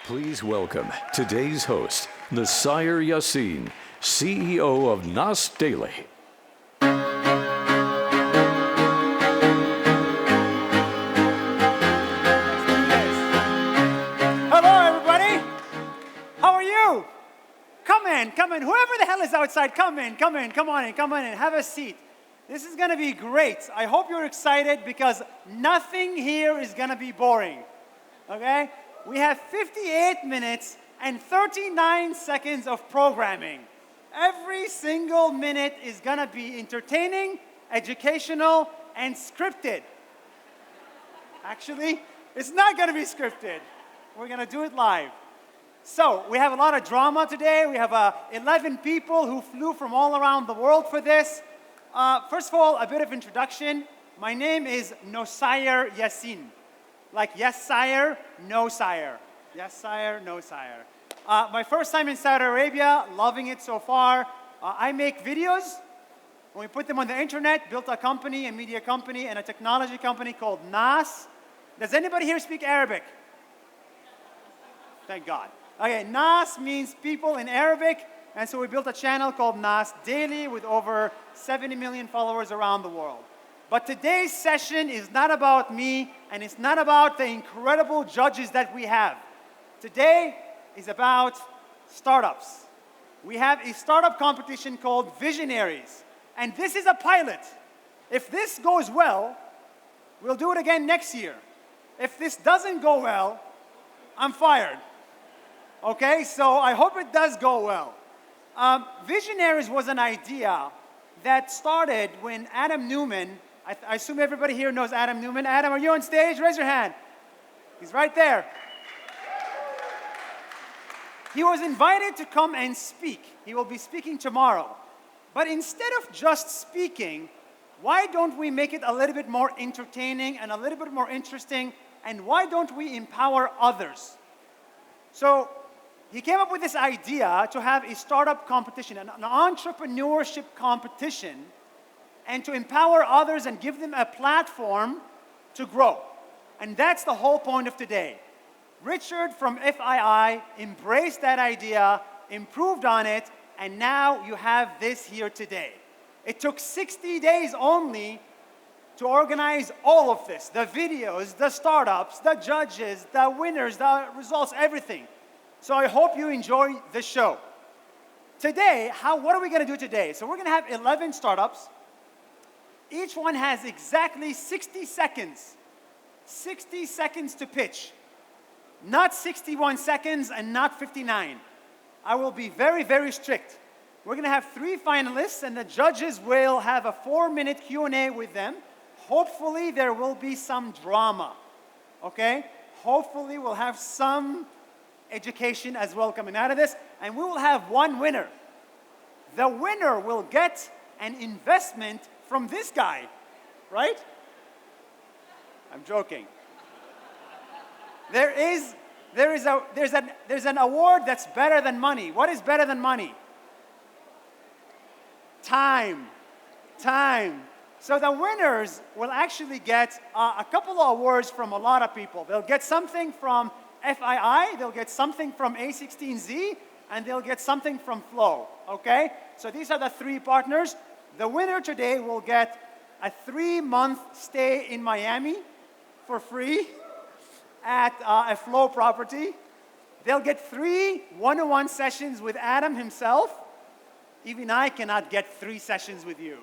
Please welcome today's host, Nuseir Yassin, CEO of NAS Daily. Hello, everybody. How are you? Come in. Whoever the hell is outside, come on in. Have a seat. This is going to be great. I hope you're excited because nothing here is going to be boring. Okay? We have 58 minutes and 39 seconds of programming. Every single minute is going to be entertaining, educational, and scripted. Actually, it's not going to be scripted. We're going to do it live. So, we have a lot of drama today. We have 11 people who flew from all around the world for this. First of all, a bit of introduction. My name is Nuseir Yassin. Like yes, sire, no, sire. Yes, sire, no, sire. My first time in Saudi Arabia, loving it so far. I make videos. When we put them on the internet, built a company, a media company, and a technology company called NAS. Does anybody here speak Arabic? Thank God. Okay, NAS means people in Arabic, and so we built a channel called NAS Daily with over 70 million followers around the world. But today's session is not about me, and it's not about the incredible judges that we have. Today is about startups. We have a startup competition called Visionaries, and this is a pilot. If this goes well, we'll do it again next year. If this doesn't go well, I'm fired. Okay, so I hope it does go well. Visionaries was an idea that started when Adam Neumann, I assume everybody here knows Adam Neumann. Adam, are you on stage? Raise your hand. He's right there. He was invited to come and speak. He will be speaking tomorrow. But instead of just speaking, why don't we make it a little bit more entertaining and a little bit more interesting? And why don't we empower others? So he came up with this idea to have a startup competition, an entrepreneurship competition, and to empower others and give them a platform to grow. And that's the whole point of today. Richard from FII embraced that idea, improved on it, and now you have this here today. It took 60 days only to organize all of this, the videos, the startups, the judges, the winners, the results, everything. So I hope you enjoy the show. Today, what are we going to do today? So we're going to have 11 startups. Each one has exactly 60 seconds. 60 seconds to pitch. Not 61 seconds and not 59. I will be very, very strict. We're going to have 3 finalists, and the judges will have a 4-minute Q&A with them. Hopefully, there will be some drama. Okay? Hopefully, we'll have some education as well coming out of this, and we will have one winner. The winner will get an investment from this guy, right? I'm joking. There's an award that's better than money. What is better than money? Time. So the winners will actually get a couple of awards from a lot of people. They'll get something from FII, they'll get something from A16Z, and they'll get something from Flow, okay? So these are the 3 partners. The winner today will get a 3-month stay in Miami for free at a Flow property. They'll get 3 one-on-one sessions with Adam himself. Even I cannot get 3 sessions with you.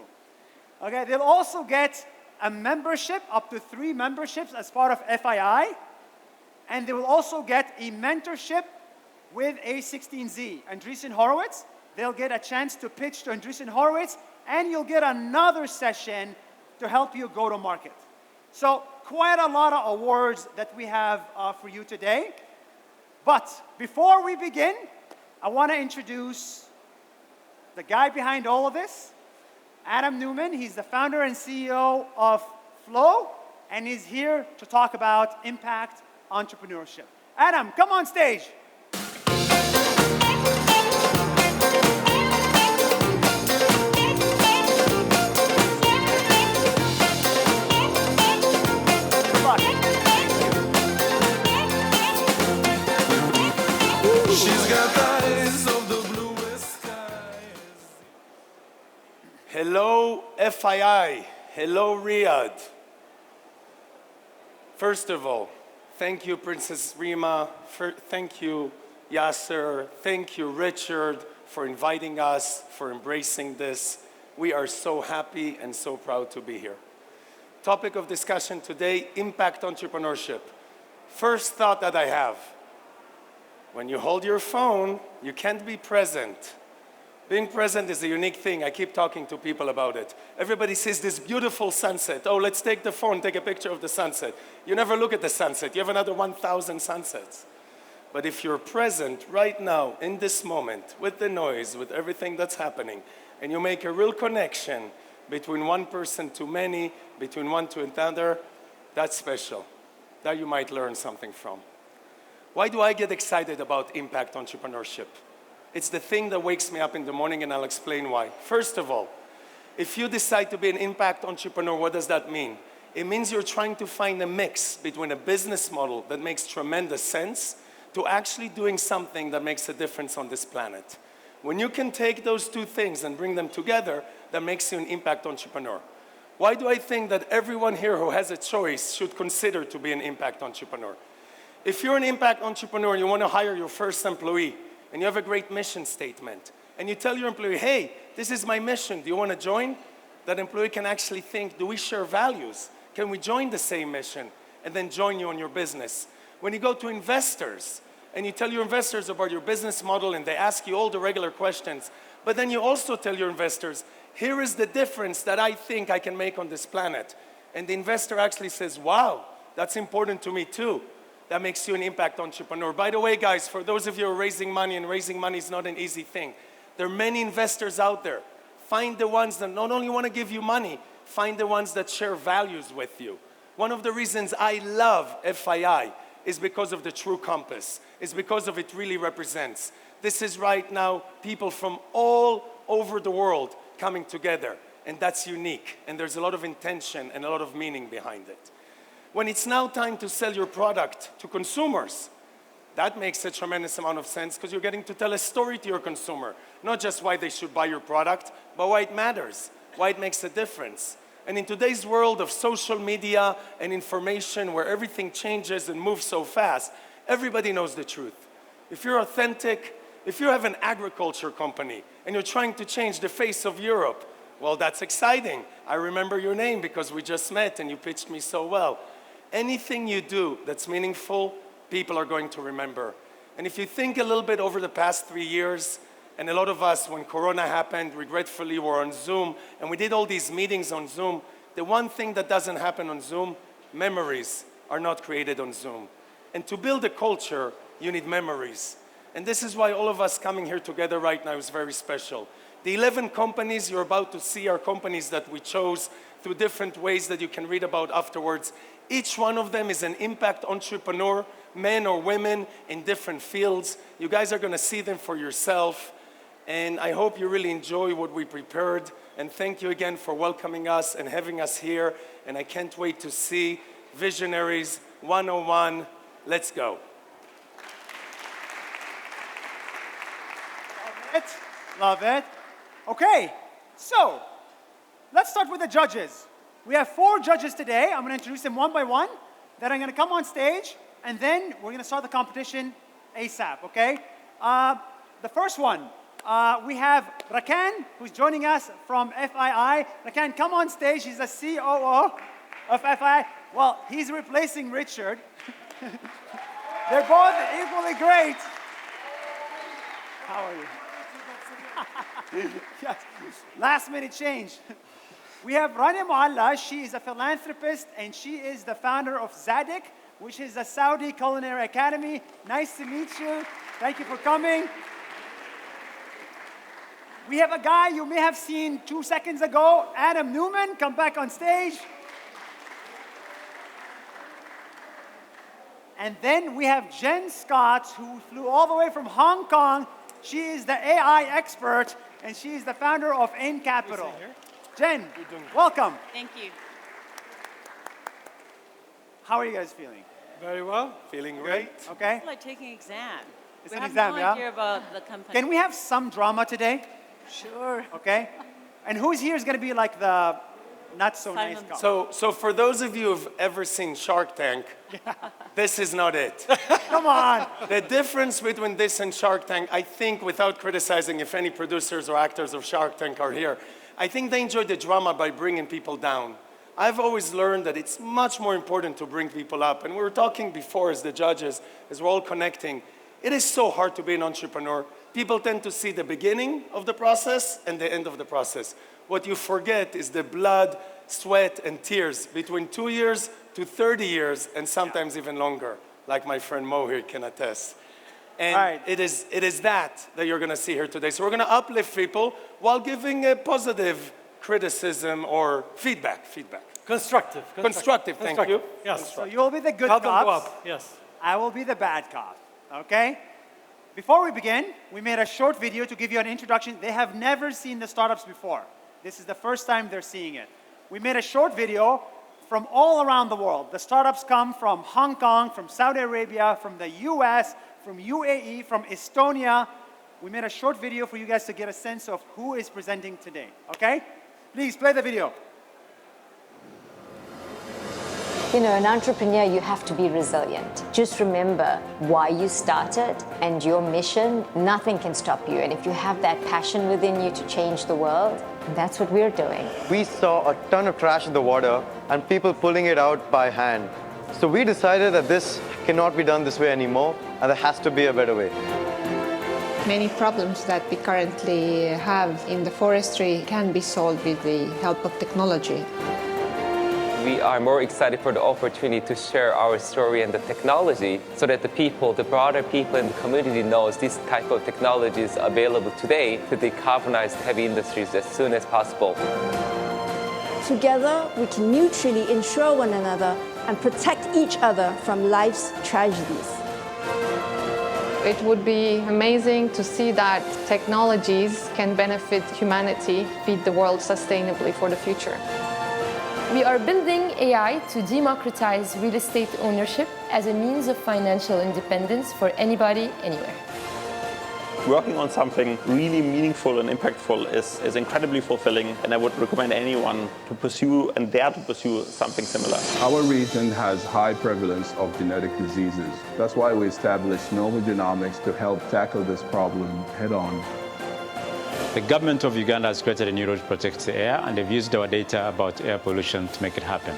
Okay, they'll also get a membership, up to 3 memberships as part of FII. And they will also get a mentorship with A16Z. Andreessen Horowitz, they'll get a chance to pitch to Andreessen Horowitz, and you'll get another session to help you go to market. So quite a lot of awards that we have for you today. But before we begin, I want to introduce the guy behind all of this, Adam Neumann. He's the founder and CEO of Flow, and he's here to talk about impact entrepreneurship. Adam, come on stage. Good luck. She's got eyes of the bluest skies. Hello, FII. Hello, Riyadh. First of all, thank you, Princess Rima. Thank you, Yasser. Thank you, Richard, for inviting us, for embracing this. We are so happy and so proud to be here. Topic of discussion today, impact entrepreneurship. First thought that I have, when you hold your phone, you can't be present. Being present is a unique thing. I keep talking to people about it. Everybody sees this beautiful sunset. Oh, let's take the phone, take a picture of the sunset. You never look at the sunset. You have another 1,000 sunsets. But if you're present right now, in this moment, with the noise, with everything that's happening, and you make a real connection between one person to many, between one to another, that's special. That you might learn something from. Why do I get excited about impact entrepreneurship? It's the thing that wakes me up in the morning, and I'll explain why. First of all, if you decide to be an impact entrepreneur, what does that mean? It means you're trying to find a mix between a business model that makes tremendous sense to actually doing something that makes a difference on this planet. When you can take those two things and bring them together, that makes you an impact entrepreneur. Why do I think that everyone here who has a choice should consider to be an impact entrepreneur? If you're an impact entrepreneur and you want to hire your first employee, and you have a great mission statement, and you tell your employee, hey, this is my mission, do you want to join? That employee can actually think, do we share values? Can we join the same mission? And then join you on your business. When you go to investors, and you tell your investors about your business model, and they ask you all the regular questions, but then you also tell your investors, here is the difference that I think I can make on this planet. And the investor actually says, wow, that's important to me too. That makes you an impact entrepreneur. By the way, guys, for those of you who are raising money, and raising money is not an easy thing, there are many investors out there. Find the ones that not only want to give you money, find the ones that share values with you. One of the reasons I love FII is because of the true compass. It's because of it really represents. This is right now people from all over the world coming together, and that's unique. And there's a lot of intention and a lot of meaning behind it. When it's now time to sell your product to consumers, that makes a tremendous amount of sense because you're getting to tell a story to your consumer, not just why they should buy your product, but why it matters, why it makes a difference. And in today's world of social media and information where everything changes and moves so fast, everybody knows the truth. If you're authentic, if you have an agriculture company and you're trying to change the face of Europe, well, that's exciting. I remember your name because we just met and you pitched me so well. Anything you do that's meaningful, people are going to remember. And if you think a little bit over the past 3 years, and a lot of us, when Corona happened, regretfully were on Zoom, and we did all these meetings on Zoom, the one thing that doesn't happen on Zoom, memories are not created on Zoom. And to build a culture, you need memories. And this is why all of us coming here together right now is very special. The 11 companies you're about to see are companies that we chose through different ways that you can read about afterwards. Each one of them is an impact entrepreneur, men or women in different fields. You guys are going to see them for yourself. And I hope you really enjoy what we prepared. And thank you again for welcoming us and having us here. And I can't wait to see Visionaries 101. Let's go. Love it. Love it. Okay, so let's start with the judges. We have 4 judges today. I'm going to introduce them one by one. Then I'm going to come on stage, and then we're going to start the competition ASAP, okay? The first one, we have Rakan, who's joining us from FII. Rakan, come on stage. He's the COO of FII. Well, he's replacing Richard. They're both equally great. How are you? Yes. Last minute change. We have Rania Moualla. She is a philanthropist and she is the founder of ZADK, which is a Saudi Culinary Academy. Nice to meet you. Thank you for coming. We have a guy you may have seen 2 seconds ago, Adam Neumann. Come back on stage. And then we have Jen Scott, who flew all the way from Hong Kong. She is the AI expert, and she is the founder of AIM Capital. Jen, welcome. Thank you. How are you guys feeling? Very well. Feeling great. Okay. It's like taking an exam. It's We an have exam, no yeah? idea about the company. Can we have some drama today? Sure. Okay? And who's here is going to be like the not so nice Simon. guy? So for those of you who've ever seen Shark Tank, this is not it. Come on. The difference between this and Shark Tank, I think, without criticizing if any producers or actors of Shark Tank are here, I think they enjoy the drama by bringing people down. I've always learned that it's much more important to bring people up. And we were talking before as the judges, as we're all connecting, it is so hard to be an entrepreneur. People tend to see the beginning of the process and the end of the process. What you forget is the blood, sweat, and tears between 2 years to 30 years, and sometimes even longer, like my friend Mo here can attest. And Right. it is that you're going to see here today. So we're going to uplift people while giving a positive criticism or feedback. Constructive. Constructive, thank you. Yes. So you'll be the good Help them go cops. up. Yes. I will be the bad cop. Okay? Before we begin, we made a short video to give you an introduction. They have never seen the startups before. This is the first time they're seeing it. We made a short video from all around the world. The startups come from Hong Kong, from Saudi Arabia, from the US, from UAE, from Estonia. We made a short video for you guys to get a sense of who is presenting today. Okay? Please play the video. You know, an entrepreneur, you have to be resilient. Just remember why you started and your mission. Nothing can stop you. And if you have that passion within you to change the world, that's what we're doing. We saw a ton of trash in the water and people pulling it out by hand. So we decided that this cannot be done this way anymore, and there has to be a better way. Many problems that we currently have in the forestry can be solved with the help of technology. We are more excited for the opportunity to share our story and the technology so that the people, the broader people in the community knows this type of technology is available today to decarbonize heavy industries as soon as possible. Together, we can mutually insure one another and protect each other from life's tragedies. It would be amazing to see that technologies can benefit humanity, feed the world sustainably for the future. We are building AI to democratize real estate ownership as a means of financial independence for anybody, anywhere. Working on something really meaningful and impactful is incredibly fulfilling, and I would recommend anyone to pursue and dare to pursue something similar. Our region has high prevalence of genetic diseases. That's why we established Novel Genomics to help tackle this problem head on. The government of Uganda has created a new road to protect the air, and they've used our data about air pollution to make it happen.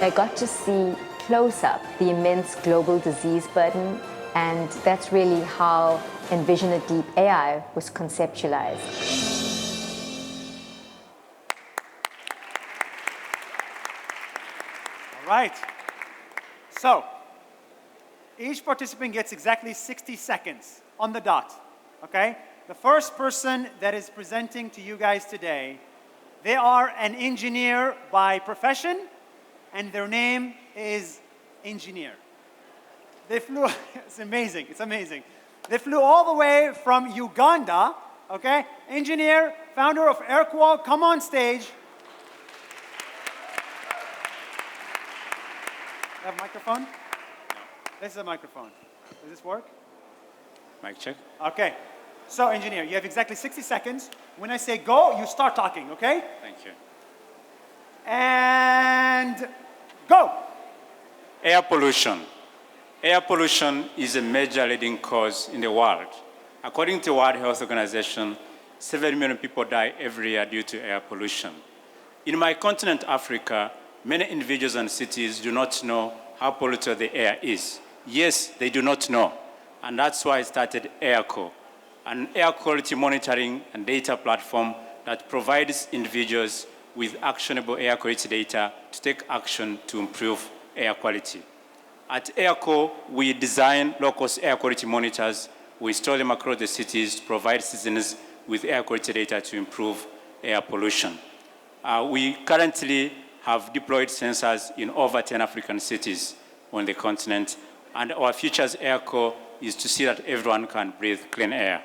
I got to see close up the immense global disease burden, and that's really how Envision Deep AI was conceptualized. All right. So, each participant gets exactly 60 seconds on the dot, okay? The first person that is presenting to you guys today, they are an engineer by profession, and their name is Engineer. They flew, it's amazing, it's amazing. They flew all the way from Uganda, okay? Engineer, founder of AirQual, come on stage. You have a microphone? No. This is a microphone. Does this work? Mic check. Okay. So, engineer, you have exactly 60 seconds. When I say go, you start talking, okay? Thank you. And go. Air pollution. Air pollution is a major leading cause in the world. According to the World Health Organization, 7 million people die every year due to air pollution. In my continent, Africa, many individuals and cities do not know how polluted the air is. Yes, they do not know. And that's why I started AirCo, an air quality monitoring and data platform that provides individuals with actionable air quality data to take action to improve air quality. At AirCo, we design low-cost air quality monitors. We install them across the cities to provide citizens with air quality data to improve air pollution. We currently have deployed sensors in over 10 African cities on the continent, and our future as AirCo is to see that everyone can breathe clean air.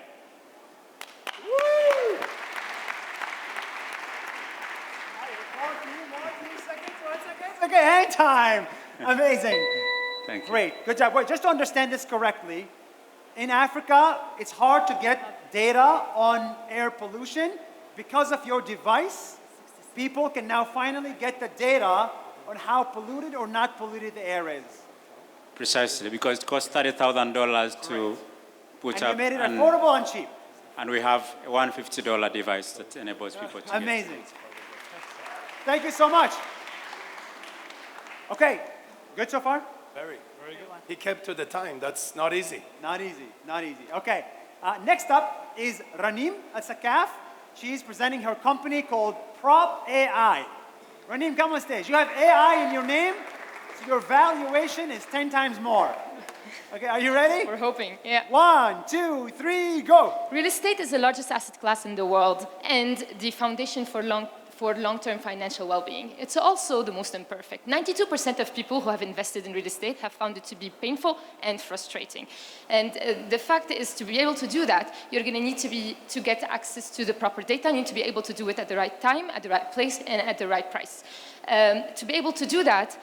Okay, hang time. Amazing. Thank you. Great, good job. Wait, just to understand this correctly, in Africa, it's hard to get data on air pollution. Because of your device, people can now finally get the data on how polluted or not polluted the air is. Precisely, because it costs $30,000 to put And up. you made it affordable and cheap. And we have a $150 device that enables people to Amazing. Thank you so much. Okay, good so far? Very good. He kept to the time. That's not easy. Not easy, not easy. Okay, next up is Ranim Al-Sakaf. She's presenting her company called Prop AI. Ranim, come on stage. You have AI in your name, so your valuation is 10 times more. Okay, are you ready? We're hoping, yeah. 1, 2, 3, go. Real estate is the largest asset class in the world and the foundation for long-term financial well-being. It's also the most imperfect. 92% of people who have invested in real estate have found it to be painful and frustrating. And the fact is, to be able to do that, you're going to need to get access to the proper data. You need to be able to do it at the right time, at the right place, and at the right price. To be able to do that,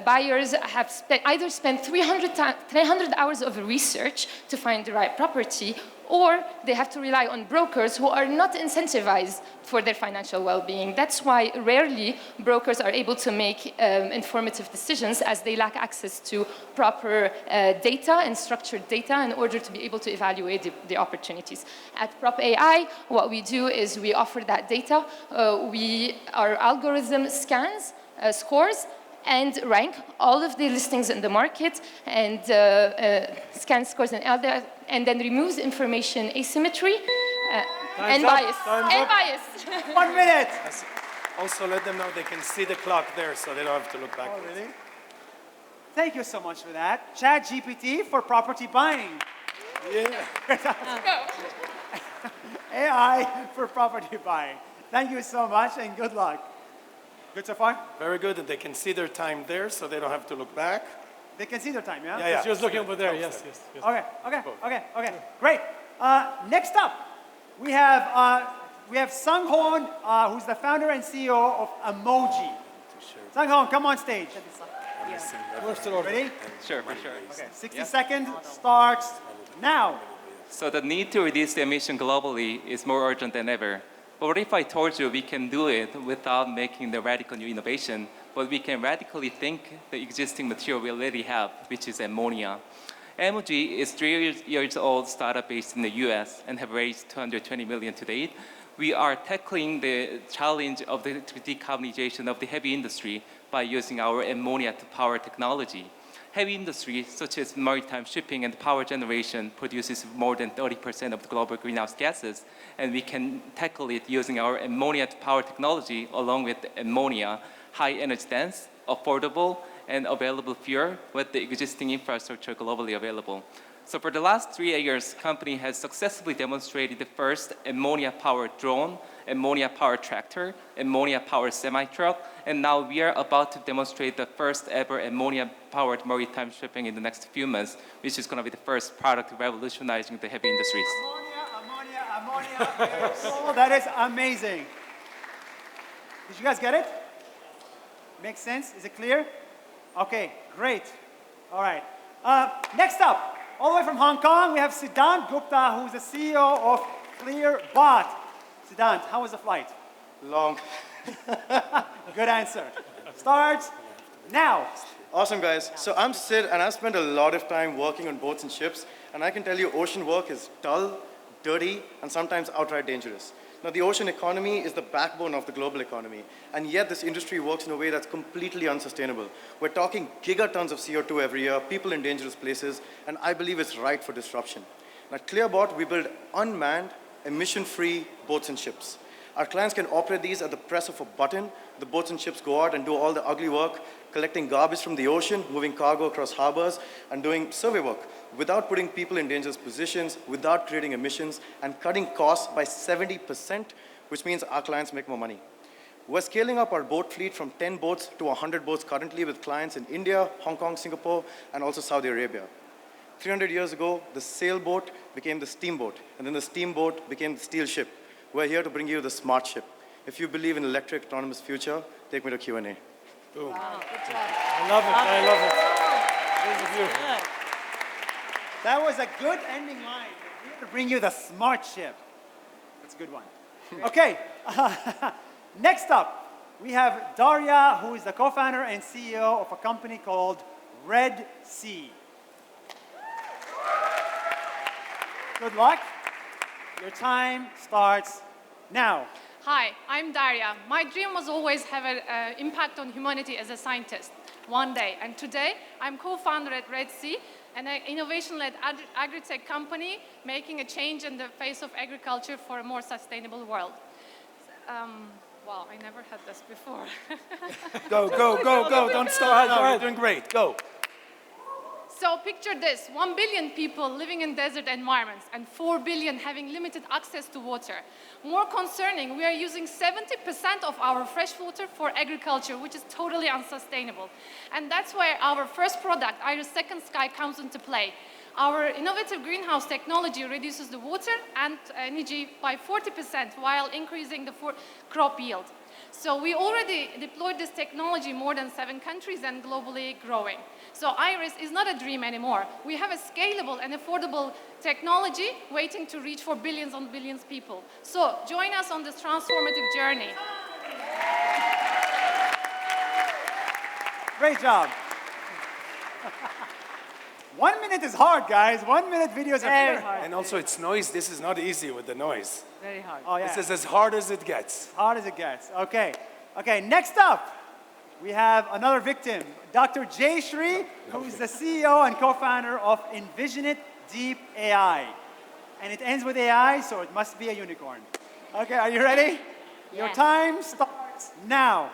buyers have either spent 300 hours of research to find the right property, or they have to rely on brokers who are not incentivized for their financial well-being. That's why rarely brokers are able to make informative decisions, as they lack access to proper data and structured data in order to be able to evaluate the opportunities. At Prop AI, what we do is we offer that data. Our algorithm scans, scores, and rank all of the listings in the market, and scan scores and then removes information asymmetry and bias. And bias. 1 minute. Also, let them know they can see the clock there, so they don't have to look back. Oh, really? Thank you so much for that. ChatGPT for property buying. Yeah. AI for property buying. Thank you so much and good luck. Good so far? Very good, and they can see their time there, so they don't have to look back. They can see their time, yeah? Yeah. Just looking over there, yes. Okay. Great. Next up, we have Sang-Hoon, who's the founder and CEO of Emoji. Sang-Hoon, come on stage. Ready? Sure, for sure. Okay, 60 seconds starts now. So the need to reduce the emission globally is more urgent than ever. But what if I told you we can do it without making the radical new innovation, but we can radically think the existing material we already have, which is ammonia. Emoji is 3 years old startup based in the US and have raised $220 million to date. We are tackling the challenge of the decarbonization of the heavy industry by using our ammonia to power technology. Heavy industry, such as maritime shipping and power generation, produces more than 30% of the global greenhouse gases, and we can tackle it using our ammonia to power technology along with ammonia, high energy dense, affordable, and available fuel with the existing infrastructure globally available. So for the last 3 years, company has successfully demonstrated the first ammonia-powered drone, ammonia-powered tractor, ammonia-powered semi-truck, and now we are about to demonstrate the first ever ammonia-powered maritime shipping in the next few months, which is going to be the first product revolutionizing the heavy industries. Ammonia. Oh, that is amazing. Did you guys get it? Makes sense? Is it clear? Okay, great. All right. Next up, all the way from Hong Kong, we have Siddhant Gupta, who's the CEO of Clearbot. Siddhant, how was the flight? Long. Good answer. Starts now. Awesome, guys. So I'm Sid, and I've spent a lot of time working on boats and ships, and I can tell you ocean work is dull, dirty, and sometimes outright dangerous. Now, the ocean economy is the backbone of the global economy, and yet this industry works in a way that's completely unsustainable. We're talking gigatons of CO2 every year, people in dangerous places, and I believe it's ripe for disruption. At Clearbot, we build unmanned, emission-free boats and ships. Our clients can operate these at the press of a button. The boats and ships go out and do all the ugly work, collecting garbage from the ocean, moving cargo across harbors, and doing survey work without putting people in dangerous positions, without creating emissions, and cutting costs by 70%, which means our clients make more money. We're scaling up our boat fleet from 10 boats to 100 boats currently with clients in India, Hong Kong, Singapore, and also Saudi Arabia. 300 years ago, the sailboat became the steamboat, and then the steamboat became the steel ship. We're here to bring you the smart ship. If you believe in electric, autonomous future, take me to Q&A. Boom. Wow, good job. I love it. This is beautiful. That was a good ending line. We're here to bring you the smart ship. That's a good one. Okay, next up, we have Daria, who is the co-founder and CEO of a company called Red Sea. Good luck. Your time starts now. Hi, I'm Daria. My dream was always have an impact on humanity as a scientist one day. And today, I'm co-founder at Red Sea, an innovation-led agri-tech company making a change in the face of agriculture for a more sustainable world. Wow, I never had this before. Go. Don't stop. No, you're doing great. Go. So picture this, 1 billion people living in desert environments and 4 billion having limited access to water. More concerning, we are using 70% of our fresh water for agriculture, which is totally unsustainable. And that's where our first product, Airo Second Sky, comes into play. Our innovative greenhouse technology reduces the water and energy by 40% while increasing the crop yield. So we already deployed this technology in more than 7 countries and globally growing. So Iris is not a dream anymore. We have a scalable and affordable technology waiting to reach for billions and billions of people. So join us on this transformative journey. Great job. 1 minute is hard, guys. 1 minute videos are very hard. And also, it's noise. This is not easy with the noise. Very hard. Oh, yeah. This is as hard as it gets. Hard as it gets. Okay. Okay, next up, we have another victim, Dr. Shireen, who is the CEO and co-founder of Envision Deep AI. And it ends with AI, so it must be a unicorn. Okay, are you ready? Your time starts now.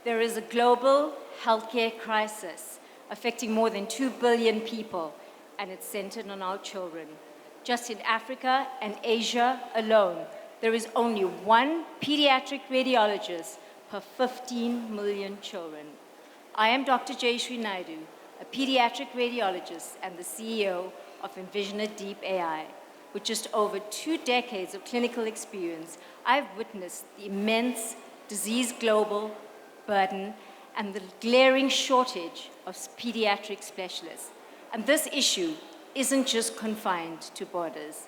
There is a global healthcare crisis affecting more than 2 billion people, and it's centered on our children. Just in Africa and Asia alone, there is only 1 pediatric radiologist per 15 million children. I am Dr. Shireen, a pediatric radiologist and the CEO of Envision Deep AI. With just over 2 decades of clinical experience, I've witnessed the immense disease global burden and the glaring shortage of pediatric specialists. And this issue isn't just confined to borders.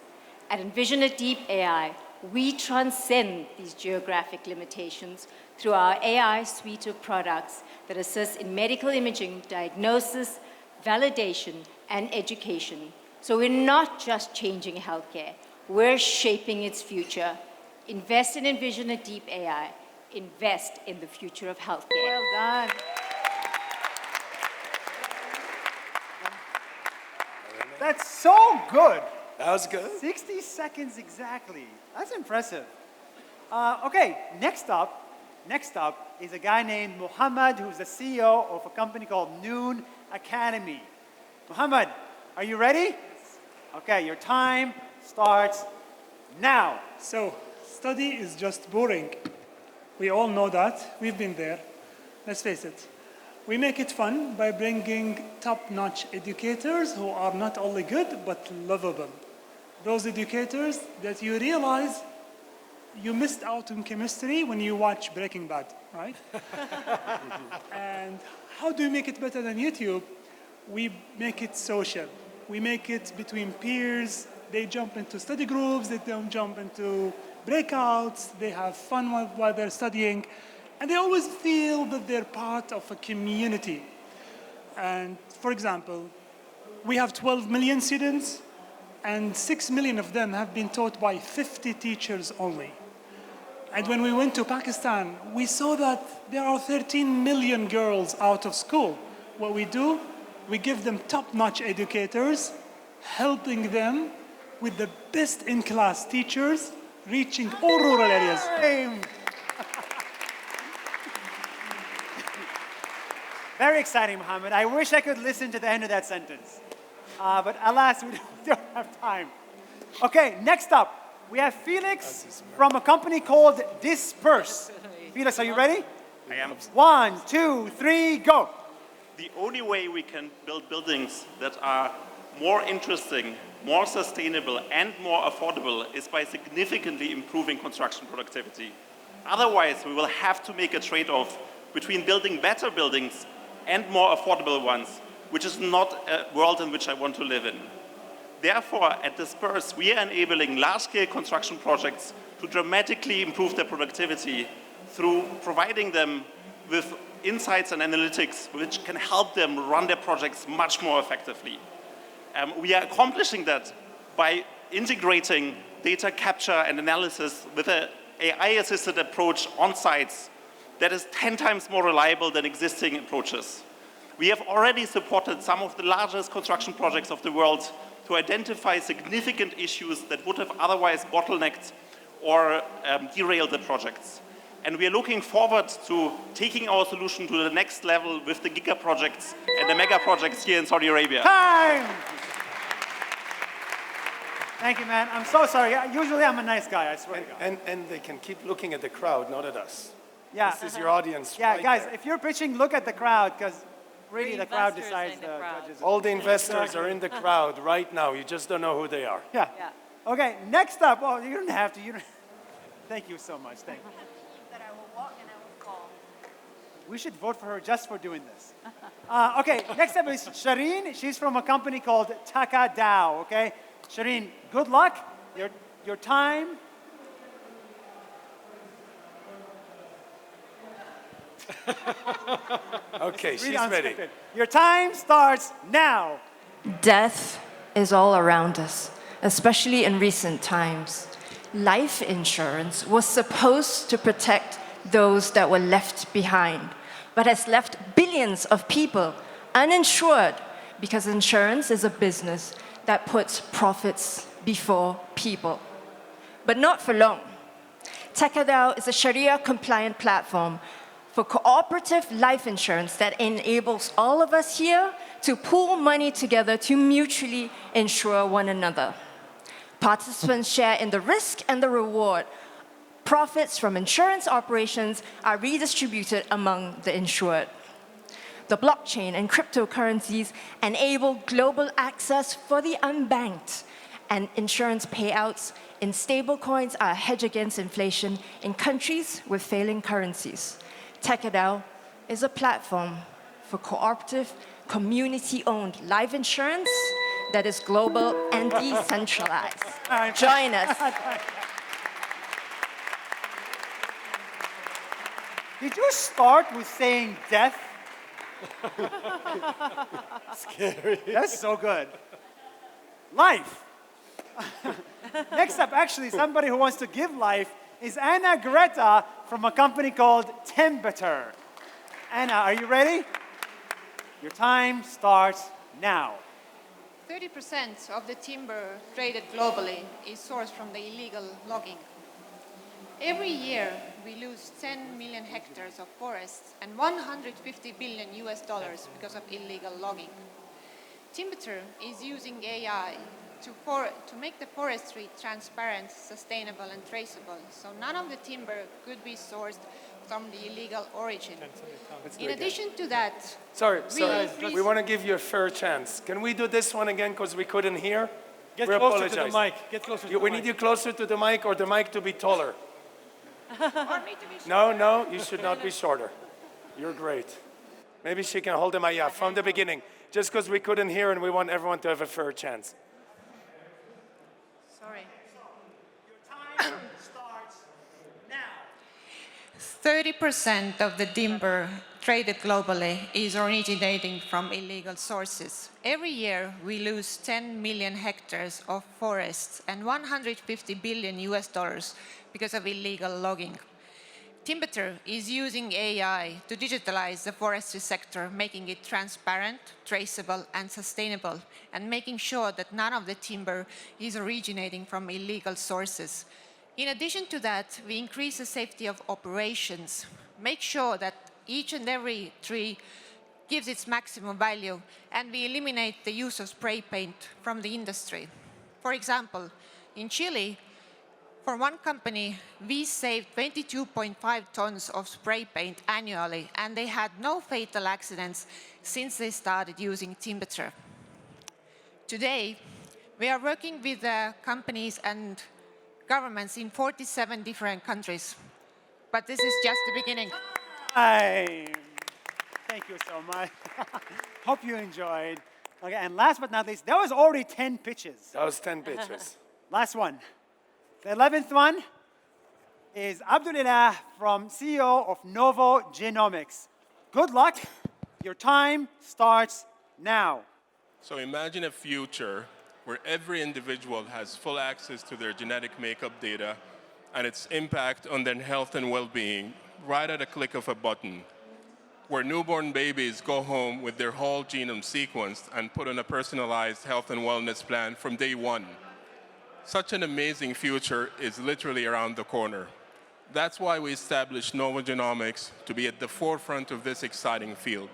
At Envision Deep AI, we transcend these geographic limitations through our AI suite of products that assist in medical imaging, diagnosis, validation, and education. So we're not just changing healthcare, we're shaping its future. Invest in Envision Deep AI. Invest in the future of healthcare. Well done. That's so good. That was good. 60 seconds exactly. That's impressive. Okay, next up is a guy named Muhammad, who's the CEO of a company called Noon Academy. Muhammad, are you ready? Yes. Okay, your time starts now. So, study is just boring. We all know that. We've been there. Let's face it. We make it fun by bringing top-notch educators who are not only good, but lovable. Those educators that you realize you missed out on chemistry when you watch Breaking Bad, right? And how do we make it better than YouTube? We make it social. We make it between peers. They jump into study groups. They don't jump into breakouts. They have fun while they're studying. And they always feel that they're part of a community. And for example, we have 12 million students, and 6 million of them have been taught by 50 teachers only. And when we went to Pakistan, we saw that there are 13 million girls out of school. What we do, we give them top-notch educators, helping them with the best-in-class teachers, reaching all rural areas. Very exciting, Muhammad. I wish I could listen to the end of that sentence. But alas, we don't have time. Okay, next up, we have Felix from a company called Disperse. Felix, are you ready? I am. 1, 2, 3, go. The only way we can build buildings that are more interesting, more sustainable, and more affordable is by significantly improving construction productivity. Otherwise, we will have to make a trade-off between building better buildings and more affordable ones, which is not a world in which I want to live in. Therefore, at Disperse, we are enabling large-scale construction projects to dramatically improve their productivity through providing them with insights and analytics which can help them run their projects much more effectively. We are accomplishing that by integrating data capture and analysis with an AI-assisted approach on sites that is 10 times more reliable than existing approaches. We have already supported some of the largest construction projects of the world to identify significant issues that would have otherwise bottlenecked or derailed the projects. And we are looking forward to taking our solution to the next level with the giga projects and the mega projects here in Saudi Arabia. Time! Thank you, man. I'm so sorry. Usually I'm a nice guy, I swear to God. And they can keep looking at the crowd, not at us. Yeah. This is your audience. Yeah, right guys, there. if you're pitching, look at the crowd, because really the crowd decides the judges. All the investors are in the crowd right now. You just don't know who they are. Yeah. Okay, next up. Oh, you don't have to. You don't. Thank you so much. Thank you. We should vote for her just for doing this. Okay, next up is Shireen. She's from a company called Taka Dao, okay? Shireen, good luck. Your time. Okay, she's Really ready. unscripted. Your time starts now. Death is all around us, especially in recent times. Life insurance was supposed to protect those that were left behind, but has left billions of people uninsured because insurance is a business that puts profits before people. But not for long. Takadao is a Sharia-compliant platform for cooperative life insurance that enables all of us here to pool money together to mutually insure one another. Participants share in the risk and the reward. Profits from insurance operations are redistributed among the insured. The blockchain and cryptocurrencies enable global access for the unbanked, and insurance payouts in stablecoins are a hedge against inflation in countries with failing currencies. Takadao is a platform for cooperative, community-owned life insurance that is global and decentralized. Join us. Did you start with saying death? Scary. That's so good. Life. Next up, actually, somebody who wants to give life is Anna Greta from a company called Temperature. Anna, are you ready? Your time starts now. 30% of the timber traded globally is sourced from the illegal logging. Every year, we lose 10 million hectares of forests and $150 billion because of illegal logging. Timber is using AI to make the forestry transparent, sustainable, and traceable, so none of the timber could be sourced from the illegal origin. In addition to that, Sorry, we want to give you a fair chance. Can we do this one again because we couldn't hear? Get we closer to the apologize. mic. Get closer to the We mic. need you closer to the mic or the mic to be taller. or me to be No, you should not be shorter. You're great. Maybe she can hold the mic from the beginning, just because we couldn't hear and we want everyone to have a fair chance. Sorry. Your time starts now. 30% of the timber traded globally is originating from illegal sources. Every year, we lose 10 million hectares of forests and $150 billion because of illegal logging. Timber is using AI to digitalize the forestry sector, making it transparent, traceable, and sustainable, and making sure that none of the timber is originating from illegal sources. In addition to that, we increase the safety of operations, make sure that each and every tree gives its maximum value, and we eliminate the use of spray paint from the industry. For example, in Chile, for one company, we saved 22.5 tons of spray paint annually, and they had no fatal accidents since they started using timber. Today, we are working with companies and governments in 47 different countries, but this is just the beginning. Thank you so much. Hope you enjoyed. Okay, and last but not least, that was already 10 pitches. That was 10 pitches. Last one. The 11th one is Abdul from CEO of Novo Genomics. Good luck. Your time starts now. So imagine a future where every individual has full access to their genetic makeup data and its impact on their health and well-being right at a click of a button, where newborn babies go home with their whole genome sequenced and put on a personalized health and wellness plan from day one. Such an amazing future is literally around the corner. That's why we established Novo Genomics to be at the forefront of this exciting field.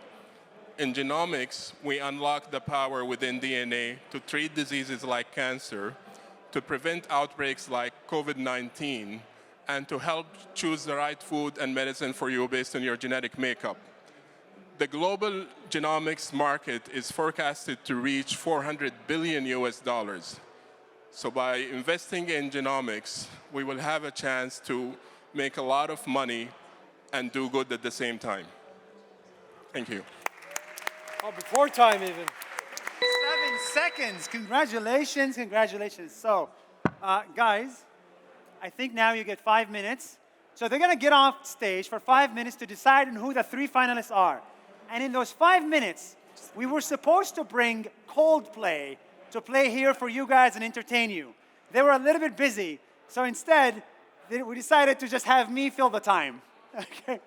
In genomics, we unlock the power within DNA to treat diseases like cancer, to prevent outbreaks like COVID-19, and to help choose the right food and medicine for you based on your genetic makeup. The global genomics market is forecasted to reach $400 billion US. So by investing in genomics, we will have a chance to make a lot of money and do good at the same time. Thank you. Oh, before time even. 7 seconds. Congratulations, congratulations. So, guys, I think now you get 5 minutes. So they're going to get off stage for 5 minutes to decide on who the 3 finalists are. And in those 5 minutes, we were supposed to bring Coldplay to play here for you guys and entertain you. They were a little bit busy. So instead, we decided to just have me fill the time. Okay.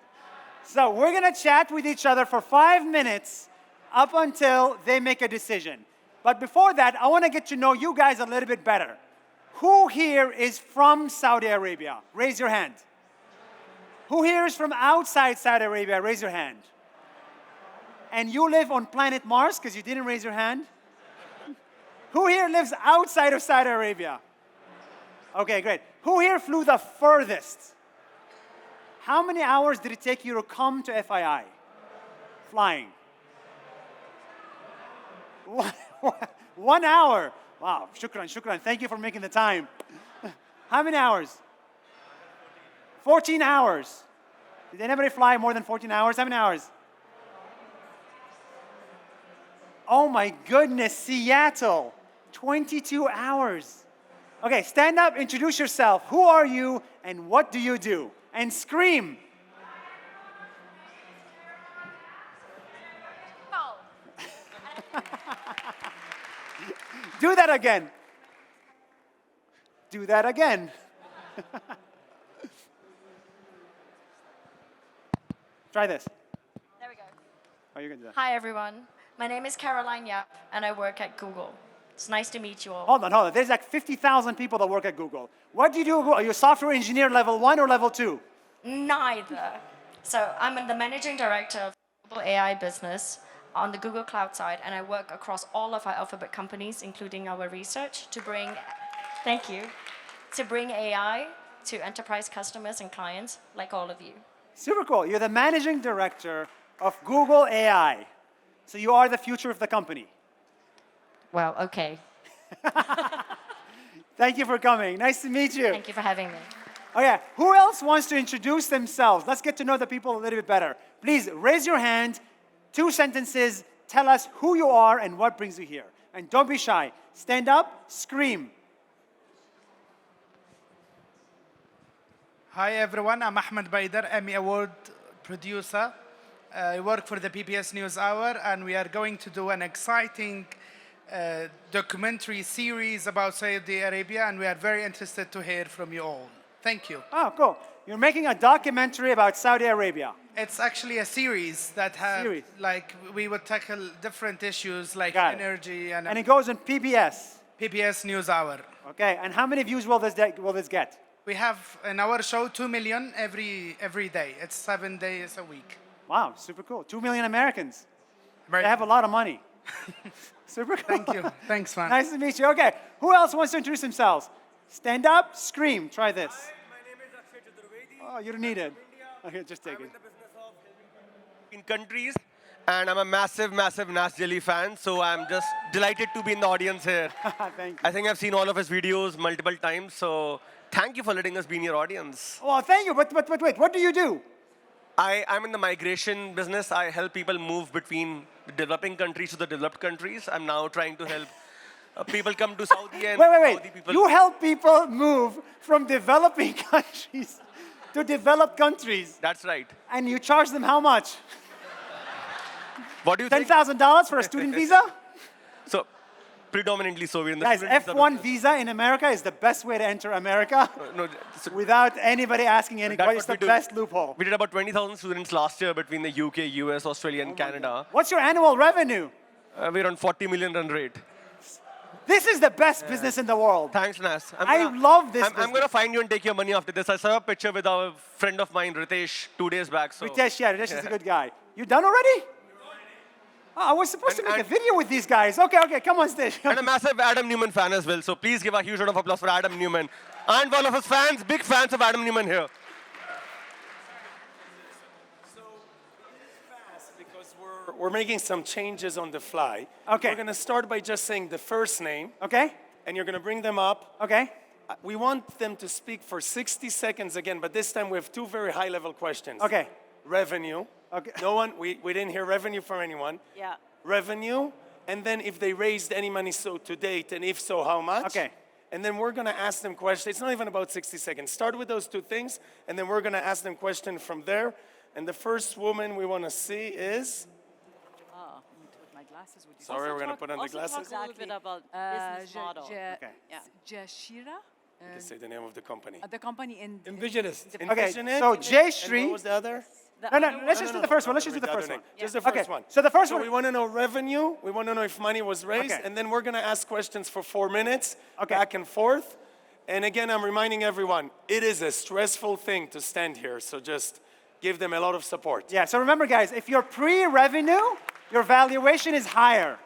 So we're going to chat with each other for 5 minutes up until they make a decision. But before that, I want to get to know you guys a little bit better. Who here is from Saudi Arabia? Raise your hand. Who here is from outside Saudi Arabia? Raise your hand. And you live on planet Mars because you didn't raise your hand? Who here lives outside of Saudi Arabia? Okay, great. Who here flew the furthest? How many hours did it take you to come to FII? Flying. 1 hour. Wow, shukran, shukran. Thank you for making the time. How many hours? 14 hours. Did anybody fly more than 14 hours? How many hours? Oh my goodness, Seattle. 22 hours. Okay, stand up, introduce yourself. Who are you and what do you do? And scream. Do that again. Do that again. Try this. There we go. Oh, you're going to do that. Hi, everyone. My name is Caroline Yap, and I work at Google. It's nice to meet you all. Hold on. There's like 50,000 people that work at Google. What do you do? Are you a software engineer level 1 or level 2? Neither. So I'm the managing director of Global AI business on the Google Cloud side, and I work across all of our Alphabet companies, including our research, to bring, thank you, to bring AI to enterprise customers and clients like all of you. Super cool. You're the managing director of Google AI. So you are the future of the company. Well, okay. Thank you for coming. Nice to meet you. Thank you for having me. Okay, who else wants to introduce themselves? Let's get to know the people a little bit better. Please raise your hand. 2 sentences. Tell us who you are and what brings you here. And don't be shy. Stand up, scream. Hi everyone, I'm Ahmed Baider, Emmy Award producer. I work for the PBS NewsHour, and we are going to do an exciting documentary series about Saudi Arabia, and we are very interested to hear from you all. Thank you. Oh, cool. You're making a documentary about Saudi Arabia. It's actually a series that has, like, we would tackle different issues like energy and it goes on PBS. PBS NewsHour. Okay, and how many views will this get? We have in our show 2 million every day. It's 7 days a week. Wow, super cool. 2 million Americans. They have a lot of money. Super cool. Thank you. Thanks, man. Nice to meet you. Okay, who else wants to introduce themselves? Stand up, scream. Try this. Oh, you don't need it. Okay, just take it. In countries, and I'm a massive Nas Jelly fan, so I'm just delighted to be in the audience here. Thank you. I think I've seen all of his videos multiple times, so thank you for letting us be in your audience. Oh, thank you. But wait, what do you do? I'm in the migration business. I help people move between the developing countries to the developed countries. I'm now trying to help people come to Saudi and Wait. Saudi people. You help people move from developing countries to developed countries. That's right. And you charge them how much? What do you think? $10,000 for a student visa? So, predominantly so. We're in the Guys, student visa F1 visa in America is the best way to enter America without anybody asking any That's questions. It's what the we do. best loophole. We did about 20,000 students last year between the UK, US, Australia, and Canada. What's your annual revenue? We're on 40 million run rate. This is the best business in the world. Thanks, Nas. I love this I'm going to find you and take your money after this. I saw a picture with a friend of mine, Ritesh, 2 days back. So. Ritesh is a good guy. You done already? Oh, I was supposed to make a video with these guys. Okay, come on stage. And a massive Adam Neumann fan as well. So please give a huge round of applause for Adam Neumann. And one of his fans, big fans of Adam Neumann here. Because we're making some changes on the fly. Okay. We're going to start by just saying the first name. Okay. And you're going to bring them up. Okay. We want them to speak for 60 seconds again, but this time we have two very high-level questions. Okay. Revenue. Okay. No one, we didn't hear revenue from anyone. Yeah. Revenue, and then if they raised any money so to date, and if so, how much? Okay. And then we're going to ask them questions. It's not even about 60 seconds. Start with those two things, and then we're going to ask them questions from there. And the first woman we want to see is... My glasses would Sorry, we're going to put on the glasses. Talk a little bit about business model. You Jashira. can say the name of the company. The company in Envisionist. Okay, Envisionist. so Jay And what was the other? No, let's just do the first one. Let's just do the first one. Just the first one. So the first So one. we want to know revenue. We want to know if money was raised. Okay. And then we're going to ask questions for 4 minutes, back and forth. And again, I'm reminding everyone, it is a stressful thing to stand here. So just give them a lot of support. Yeah, so remember, guys, if you're pre-revenue, your valuation is higher.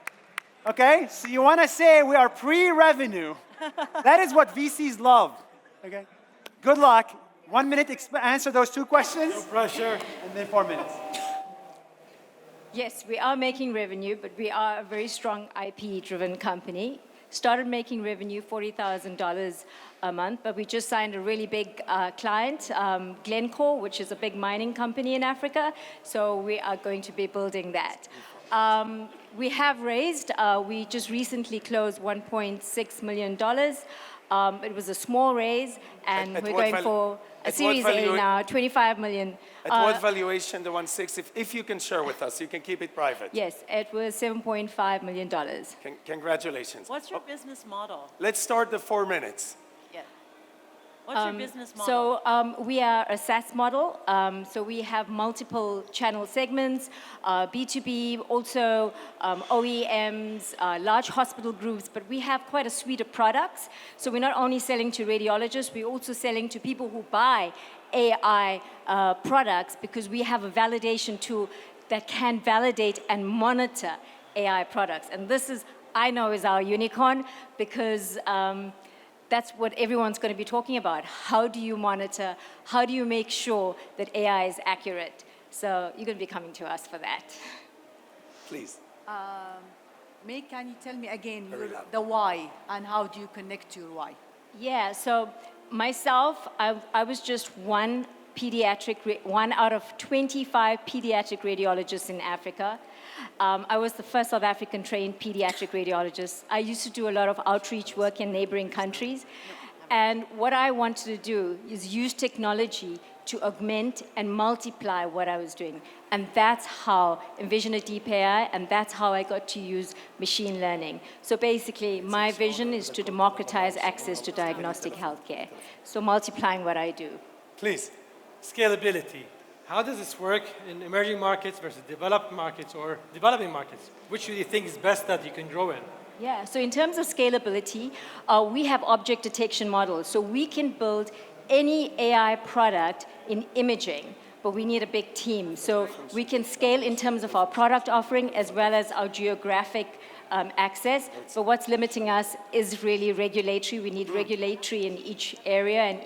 Okay? So you want to say we are pre-revenue. That is what VCs love. Okay? Good luck. 1 minute, answer those two questions. No pressure. And then 4 minutes. Yes, we are making revenue, but we are a very strong IP-driven company. Started making revenue, $40,000 a month, but we just signed a really big client, Glencore, which is a big mining company in Africa. So we are going to be building that. We have raised, we just recently closed $1.6 million. It was a small raise, and we're going for a Series A now, 25 million. At what valuation, the 1.6, if you can share with us, you can keep it private. Yes, it was $7.5 million. Congratulations. What's your business model? Let's start the 4 minutes. What's your business model? So we are a SaaS model. So we have multiple channel segments, B2B, also OEMs, large hospital groups, but we have quite a suite of products. So we're not only selling to radiologists, we're also selling to people who buy AI products because we have a validation tool that can validate and monitor AI products. And this is, I know, is our unicorn because that's what everyone's going to be talking about. How do you monitor? How do you make sure that AI is accurate? So you're going to be coming to us for that. Please. May, can you tell me again the why and how do you connect to your why? Yeah, so myself, I was just one out of 25 pediatric radiologists in Africa. I was the first South African trained pediatric radiologist. I used to do a lot of outreach work in neighboring countries. And what I wanted to do is use technology to augment and multiply what I was doing. And that's how Envision Deep AI, and that's how I got to use machine learning. So basically, my vision is to democratize access to diagnostic healthcare. So multiplying what I do. Please. Scalability. How does this work in emerging markets versus developed markets or developing markets? Which do you think is best that you can grow in? Yeah, so in terms of scalability, we have object detection models. So we can build any AI product in imaging, but we need a big team. So we can scale in terms of our product offering as well as our geographic access. But what's limiting us is really regulatory. We need regulatory in each area and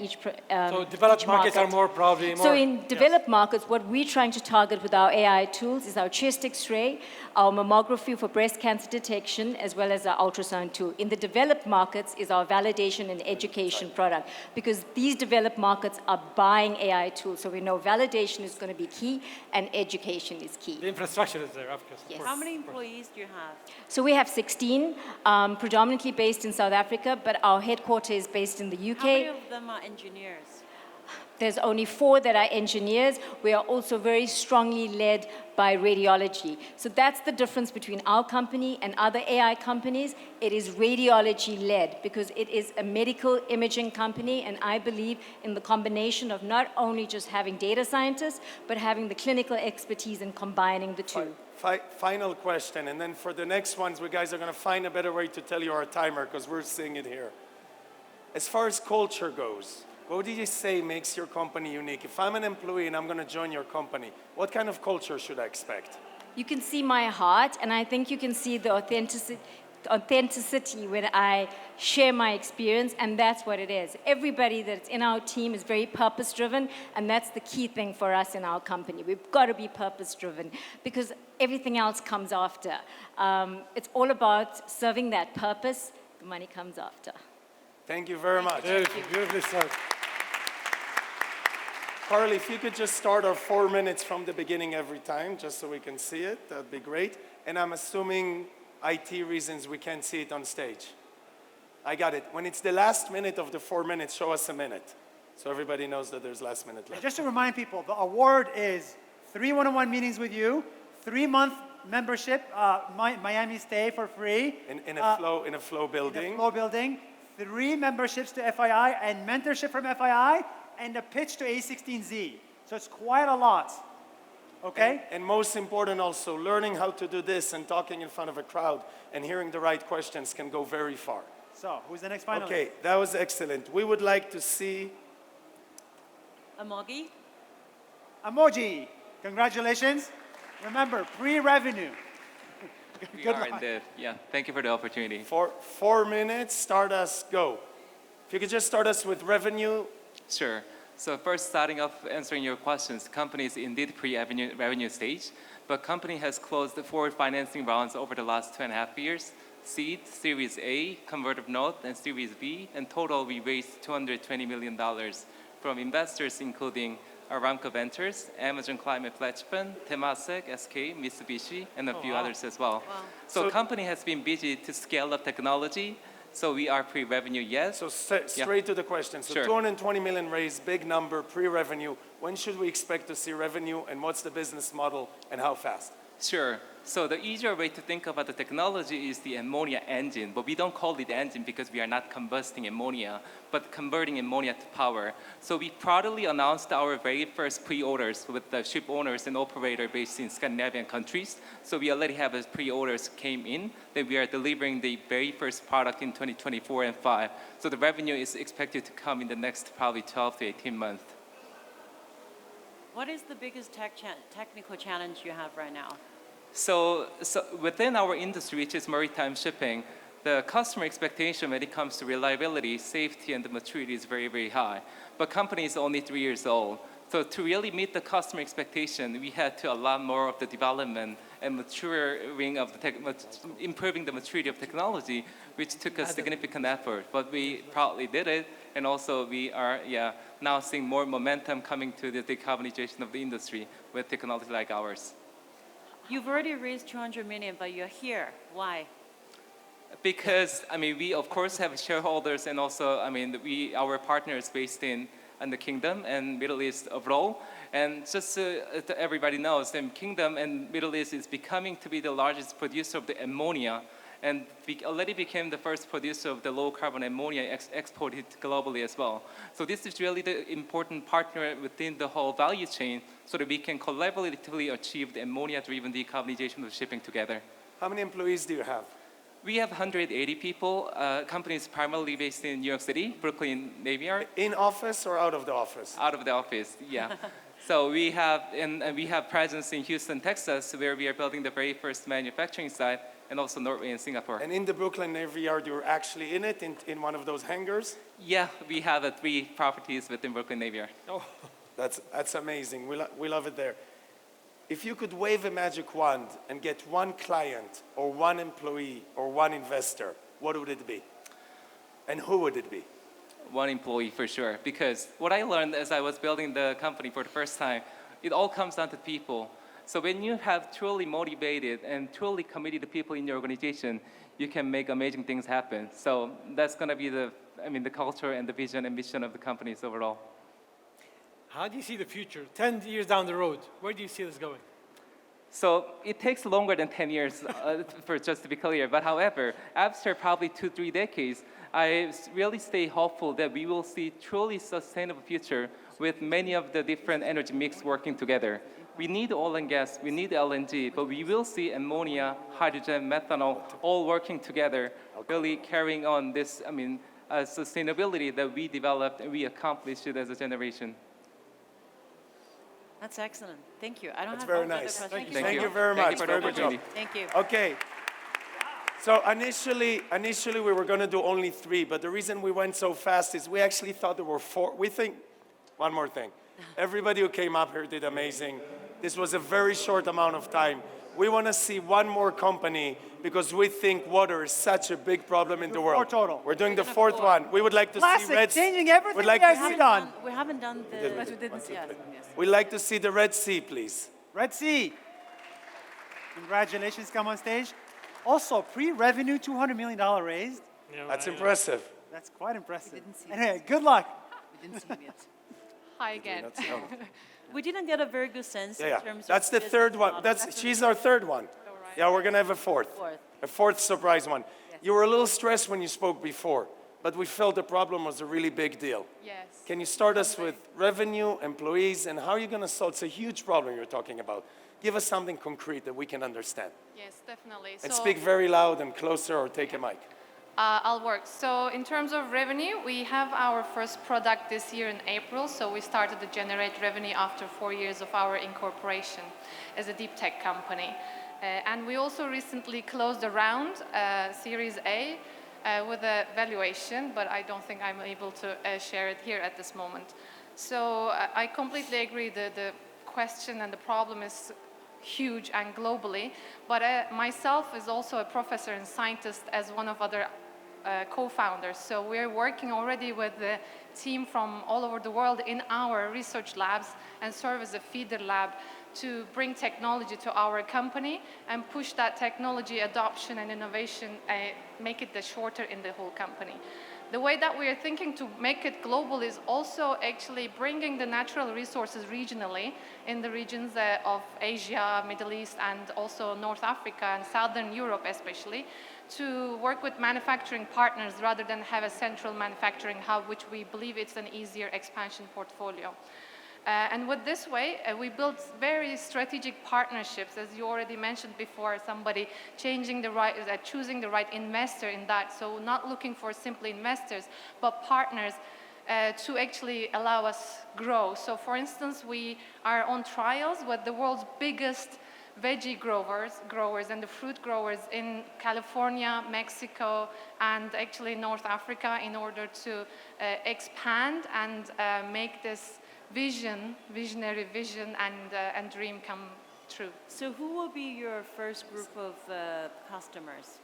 so developed each markets market. are more probably more. So in developed markets, what we're trying to target with our AI tools is our chest X-ray, our mammography for breast cancer detection, as well as our ultrasound tool. In the developed markets is our validation and education product, because these developed markets are buying AI tools. So we know validation is going to be key and education is key. The infrastructure is there, of course. Yes. How many employees do you have? So we have 16, predominantly based in South Africa, but our headquarters is based in the UK. How many of them are engineers? There's only 4 that are engineers. We are also very strongly led by radiology. So that's the difference between our company and other AI companies. It is radiology-led because it is a medical imaging company, and I believe in the combination of not only just having data scientists, but having the clinical expertise and combining the two. Final question, and then for the next ones, we guys are going to find a better way to tell you our timer because we're seeing it here. As far as culture goes, what would you say makes your company unique? If I'm an employee and I'm going to join your company, what kind of culture should I expect? You can see my heart, and I think you can see the authenticity when I share my experience, and that's what it is. Everybody that's in our team is very purpose-driven, and that's the key thing for us in our company. We've got to be purpose-driven because everything else comes after. It's all about serving that purpose. The money comes after. Thank you very much. Beautifully said. Carly, if you could just start our 4 minutes from the beginning every time, just so we can see it, that'd be great. And I'm assuming IT reasons we can't see it on stage. I got it. When it's the last minute of the 4 minutes, show us a minute. So everybody knows that there's last minute left. Just to remind people, the award is 3 one-on-one meetings with you, 3-month membership, Miami stay for free. In a flow building. In a flow building, 3 memberships to FII and mentorship from FII, and a pitch to A16Z. So it's quite a lot. Okay? And most important also, learning how to do this and talking in front of a crowd and hearing the right questions can go very far. So, who's the next finalist? Okay, that was excellent. We would like to see... Emoji? Emoji. Congratulations. Remember, pre-revenue. We are indeed. Yeah, thank you for the opportunity. For 4 minutes, start us, go. If you could just start us with revenue. Sure. So first, starting off answering your questions, company is indeed pre-revenue stage, but company has closed 4 financing rounds over the last 2.5 years. Seed, Series A, convertible note, and Series B. In total, we raised $220 million from investors including Aramco Ventures, Amazon Climate Pledge Fund, Temasek, SK, Mitsubishi, and a few others as well. Wow. So company has been busy to scale up technology. So we are pre-revenue, yes. So straight to the question. So Sure. 220 million raised, big number, pre-revenue. When should we expect to see revenue, and what's the business model, and how fast? Sure. So the easier way to think about the technology is the ammonia engine, but we don't call it engine because we are not combusting ammonia, but converting ammonia to power. So we proudly announced our very first pre-orders with the ship owners and operator based in Scandinavian countries. So we already have as pre-orders came in, that we are delivering the very first product in 2024 and 5. So the revenue is expected to come in the next probably 12 to 18 months. What is the biggest technical challenge you have right now? So within our industry, which is maritime shipping, the customer expectation when it comes to reliability, safety, and the maturity is very, very high. But company is only 3 years old. So to really meet the customer expectation, we had to allow more of the development and maturing of the improving the maturity of technology, which took a significant effort. But we proudly did it, and also we are now seeing more momentum coming to the decarbonization of the industry with technology like ours. You've already raised 200 million, but you're here. Why? Because, I mean, we of course have shareholders, and also, I mean, our partners based in the Kingdom and Middle East overall. And just so everybody knows, the Kingdom and Middle East is becoming to be the largest producer of the ammonia, and we already became the first producer of the low carbon ammonia exported globally as well. So this is really the important partner within the whole value chain so that we can collaboratively achieve the ammonia-driven decarbonization of shipping together. How many employees do you have? We have 180 people. Company is primarily based in New York City, Brooklyn, Navy Yard. In office or out of the office? Out of the office, yeah. So we have presence in Houston, Texas, where we are building the very first manufacturing site, and also Norway and Singapore. And in the Brooklyn Navy Yard, you're actually in it, in one of those hangars? Yeah, we have 3 properties within Brooklyn Navy Yard. Oh, that's amazing. We love it there. If you could wave a magic wand and get one client or one employee or one investor, what would it be? And who would it be? One employee for sure, because what I learned as I was building the company for the first time, it all comes down to people. So when you have truly motivated and truly committed people in your organization, you can make amazing things happen. So that's going to be the culture and the vision and mission of the companies overall. How do you see the future? 10 years down the road, where do you see this going? So it takes longer than 10 years, for just to be clear. But however, after probably 2-3 decades, I really stay hopeful that we will see truly sustainable future with many of the different energy mix working together. We need oil and gas, we need LNG, but we will see ammonia, hydrogen, methanol, all working together, really carrying on this, sustainability that we developed and we accomplished it as a generation. That's excellent. Thank you. I don't That's have very no further nice. questions. Thank you very much. Very good job. Thank you. Okay. So initially we were going to do only 3, but the reason we went so fast is we actually thought there were 4. We think, one more thing. Everybody who came up here did amazing. This was a very short amount of time. We want to see one more company because we think water is such a big problem in the world. 4 total. We're doing the 4th one. We would like to Classic, see Red Sea. changing everything We'd like we to have see done. We haven't done the... did. We didn't see it. Yes. We'd like to see the Red Sea, please. Red Sea. Congratulations, come on stage. Also, pre-revenue $200 million raised. That's impressive. That's quite impressive. We didn't see Anyway, good luck. We didn't see him yet. Hi again. We didn't get a very good sense in terms of... That's the 3rd one. She's our 3rd one. Yeah, we're going to have a 4th. A 4th surprise one. You were a little stressed when you spoke before, but we felt the problem was a really big deal. Yes. Can you start us with revenue, employees, and how are you going to solve? It's a huge problem you're talking about. Give us something concrete that we can understand. Yes, definitely. And So, speak very loud and closer or take a mic. I'll work. So in terms of revenue, we have our first product this year in April. So we started to generate revenue after 4 years of our incorporation as a deep tech company. And we also recently closed a round, Series A, with a valuation, but I don't think I'm able to share it here at this moment. So I completely agree that the question and the problem is huge and globally, but myself is also a professor and scientist as one of other co-founders. So we're working already with the team from all over the world in our research labs and serve as a feeder lab to bring technology to our company and push that technology adoption and innovation, make it the shorter in the whole company. The way that we are thinking to make it global is also actually bringing the natural resources regionally in the regions of Asia, Middle East, and also North Africa and Southern Europe especially, to work with manufacturing partners rather than have a central manufacturing hub, which we believe it's an easier expansion portfolio. And with this way, we built very strategic partnerships, as you already mentioned before, somebody choosing the right investor in that. So not looking for simply investors, but partners to actually allow us grow. So for instance, we are on trials with the world's biggest veggie growers and the fruit growers in California, Mexico, and actually North Africa in order to expand and make this visionary vision and dream come true. So who will be your first group of customers?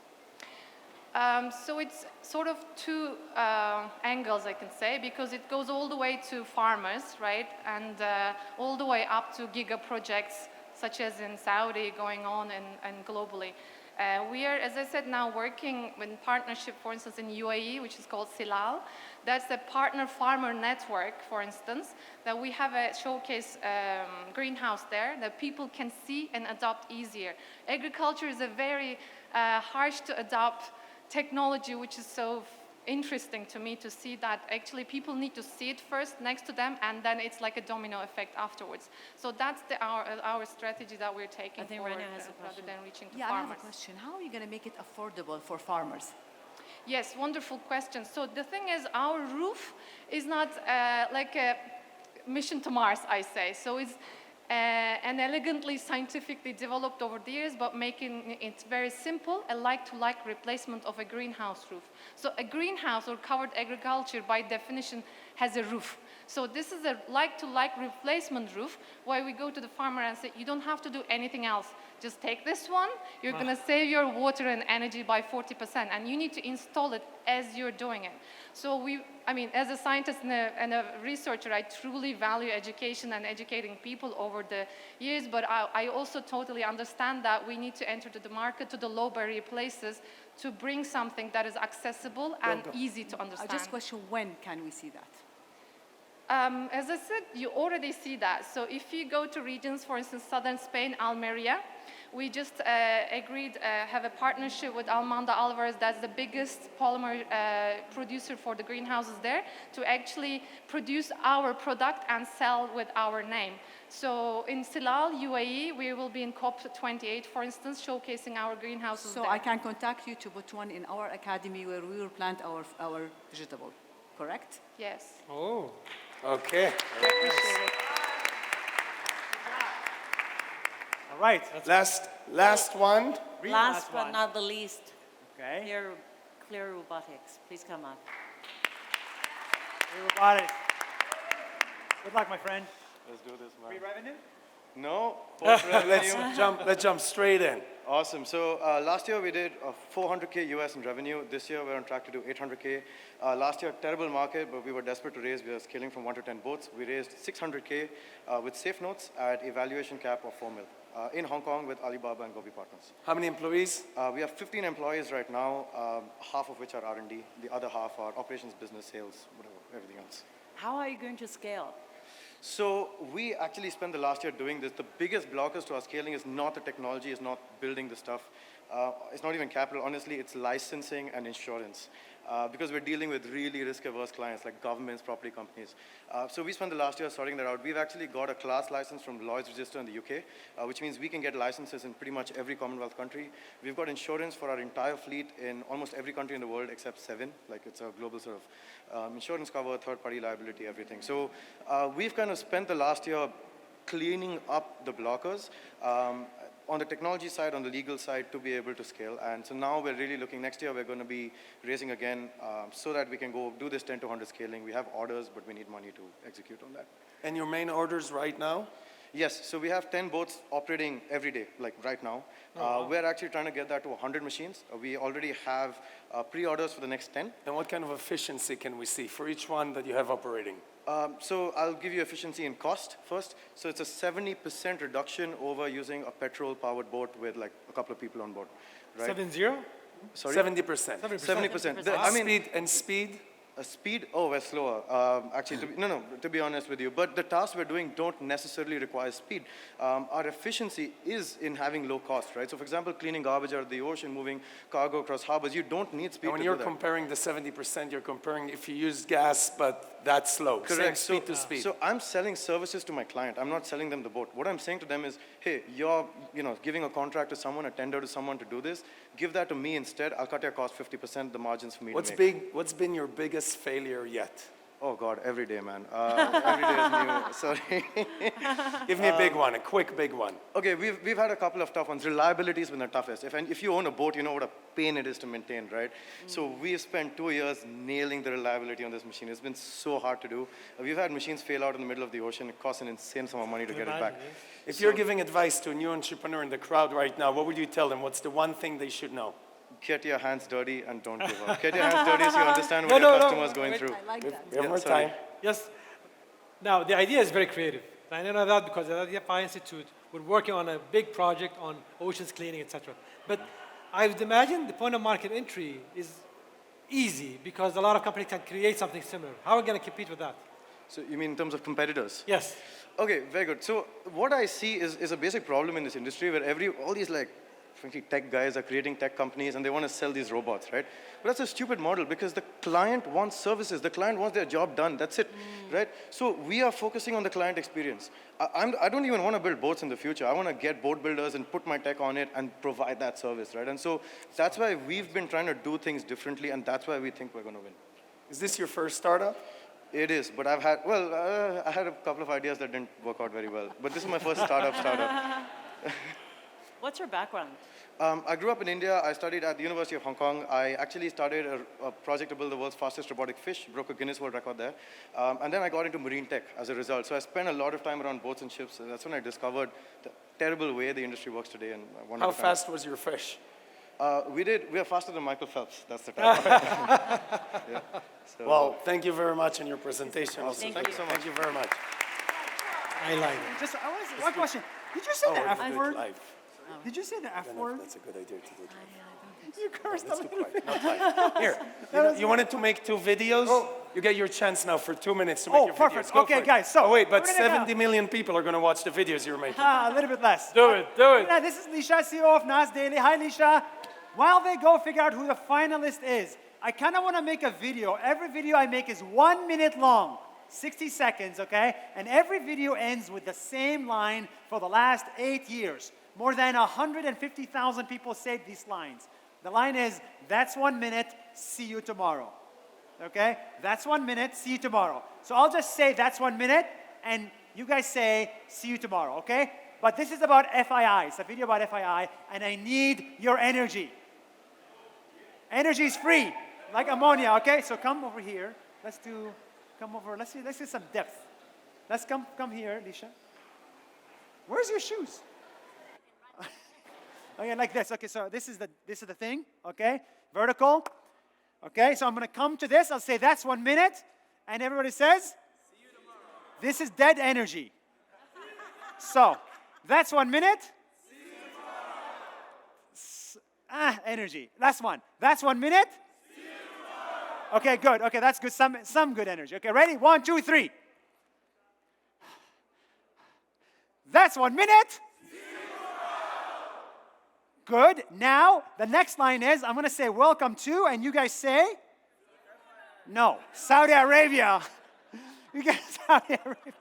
So it's sort of 2 angles, I can say, because it goes all the way to farmers, right? And all the way up to giga projects, such as in Saudi going on and globally. We are, as I said, now working in partnership, for instance, in UAE, which is called Silal. That's the partner farmer network, for instance, that we have a showcase greenhouse there that people can see and adopt easier. Agriculture is a very harsh to adopt technology, which is so interesting to me to see that actually people need to see it first next to them, and then it's like a domino effect afterwards. So that's our strategy that we're taking I think forward Rania has a rather than reaching to Yeah, farmers. I have a question. How are you going to make it affordable for farmers? Yes, wonderful question. So the thing is, our roof is not like a mission to Mars, I say. So it's and elegantly scientifically developed over the years, but making it very simple, a like-to-like replacement of a greenhouse roof. So a greenhouse or covered agriculture by definition has a roof. So this is a like-to-like replacement roof where we go to the farmer and say, you don't have to do anything else. Just take this one, you're going to save your water and energy by 40%, and you need to install it as you're doing it. So as a scientist and a researcher, I truly value education and educating people over the years, but I also totally understand that we need to enter to the market, to the low barrier places, to bring something that is accessible and easy to understand. I just question, when can we see that? As I said, you already see that. So if you go to regions, for instance, southern Spain, Almeria, we just agreed, have a partnership with Almanda Alvarez, that's the biggest polymer producer for the greenhouses there, to actually produce our product and sell with our name. So in Silal, UAE, we will be in COP28, for instance, showcasing our greenhouses So there. I can contact you to put one in our academy where we will plant our vegetable, correct? Yes. Oh. Okay. All right. Last one. Last but not the least, Okay. Clear Robotics. Please come up. Hey, Robotics. Good luck, my friend. Let's do this, man. Free revenue? No, post-revenue. Let's jump straight in. Awesome. So last year we did 400K US in revenue. This year we're on track to do 800K. Last year, terrible market, but we were desperate to raise. We are scaling from 1 to 10 boats. We raised 600K with safe notes at evaluation cap of 4 mil in Hong Kong with Alibaba and Gobi Partners. How many employees? We have 15 employees right now, half of which are R&D. The other half are operations, business, sales, whatever, everything else. How are you going to scale? So we actually spent the last year doing this. The biggest blockers to our scaling is not the technology, is not building the stuff. It's not even capital. Honestly, it's licensing and insurance. Because we're dealing with really risk-averse clients like governments, property companies. So we spent the last year sorting that out. We've actually got a class license from Lloyd's Register in the UK, which means we can get licenses in pretty much every Commonwealth country. We've got insurance for our entire fleet in almost every country in the world except 7. Like it's a global sort of insurance cover, third-party liability, everything. So we've kind of spent the last year cleaning up the blockers. On the technology side, on the legal side, to be able to scale. And so now we're really looking, next year we're going to be raising again so that we can go do this 10 to 100 scaling. We have orders, but we need money to execute on that. And your main orders right now? Yes, so we have 10 boats operating every day, like right now. We're actually trying to get that to 100 machines. We already have pre-orders for the next 10. And what kind of efficiency can we see for each one that you have operating? So I'll give you efficiency in cost first. So it's a 70% reduction over using a petrol-powered boat with like a couple of people on board. Right? 70? Sorry? 70%. 70%. Speed? Speed? Oh, we're slower. Actually, to be honest with you. But the tasks we're doing don't necessarily require speed. Our efficiency is in having low cost, right? So for example, cleaning garbage out of the ocean, moving cargo across harbors, you don't need speed. And when you're comparing the 70%, you're comparing if you use gas, but that's slow. Correct. Same speed to speed. So I'm selling services to my client. I'm not selling them the boat. What I'm saying to them is, hey, you're giving a contract to someone, a tender to someone to do this. Give that to me instead. I'll cut your cost 50%, the margins for me to make. What's been your biggest failure yet? Oh God, every day, man. Every day is new. Sorry. Give me a big one, a quick big one. Okay, we've had a couple of tough ones. Reliability has been the toughest. If you own a boat, you know what a pain it is to maintain, right? So we've spent 2 years nailing the reliability on this machine. It's been so hard to do. We've had machines fail out in the middle of the ocean. It costs an insane sum of money to get it back. If you're giving advice to a new entrepreneur in the crowd right now, what would you tell them? What's the one thing they should know? Get your hands dirty and don't give up. Get your hands dirty so you understand what your customer's going through. I like that. We have more time. Yes. Now, the idea is very creative. I know that because at the FII Institute, we're working on a big project on oceans cleaning, etc. But I would imagine the point of market entry is easy because a lot of companies can create something similar. How are we going to compete with that? So you mean in terms of competitors? Yes. Okay, very good. So what I see is a basic problem in this industry where all these frankly, tech guys are creating tech companies and they want to sell these robots, right? But that's a stupid model because the client wants services. The client wants their job done. That's it, right? So we are focusing on the client experience. I don't even want to build boats in the future. I want to get boat builders and put my tech on it and provide that service, right? And so that's why we've been trying to do things differently and that's why we think we're going to win. Is this your first startup? It is, but I had a couple of ideas that didn't work out very well. But this is my first startup. What's your background? I grew up in India. I studied at the University of Hong Kong. I actually started a project to build the world's fastest robotic fish, broke a Guinness World Record there. And then I got into marine tech as a result. So I spent a lot of time around boats and ships, and that's when I discovered the terrible way the industry works today. And I wanted How to fast was your fish? We are faster than Michael Phelps. That's the time. Yeah. So, well, thank you very much in your presentation. Awesome. Thank you so much. Thank you very much. I like it. Just, I want to say one question. Did you say the F word? Live. Did you say the F word? That's a good idea to do it. You cursed a little bit. Not live. Here, you wanted to make 2 videos? You get your chance now for 2 minutes to make your perfect. videos. Go Okay, for it. guys, so wait, but we're gonna 70 million people are going to watch the videos you're making. A little bit less. Do it. Yeah, this is Lisha, CEO of Nas Daily. Hi, Lisha. While they go figure out who the finalist is, I kind of want to make a video. Every video I make is 1 minute long, 60 seconds, okay? And every video ends with the same line for the last 8 years. More than 150,000 people say these lines. The line is, that's 1 minute, see you tomorrow. Okay? That's 1 minute, see you tomorrow. So I'll just say that's 1 minute, and you guys say, see you tomorrow, okay? But this is about FII. It's a video about FII, and I need your energy. Energy is free, like ammonia, okay? So come over here. Let's see some depth. Let's come here, Lisha. Where's your shoes? Okay, like this. Okay, so this is the thing, okay? Vertical. Okay, so I'm gonna come to this. I'll say that's 1 minute, and everybody says, see you tomorrow. This is dead energy. So that's 1 minute. See you tomorrow. Energy. Last one. That's 1 minute. See you tomorrow. Okay, good. Okay, that's good. Some good energy. Okay, ready? 1, 2, 3. That's 1 minute. Good. Now, the next line is, I'm going to say welcome to, and you guys say? No. Saudi Arabia. You guys, Saudi Arabia.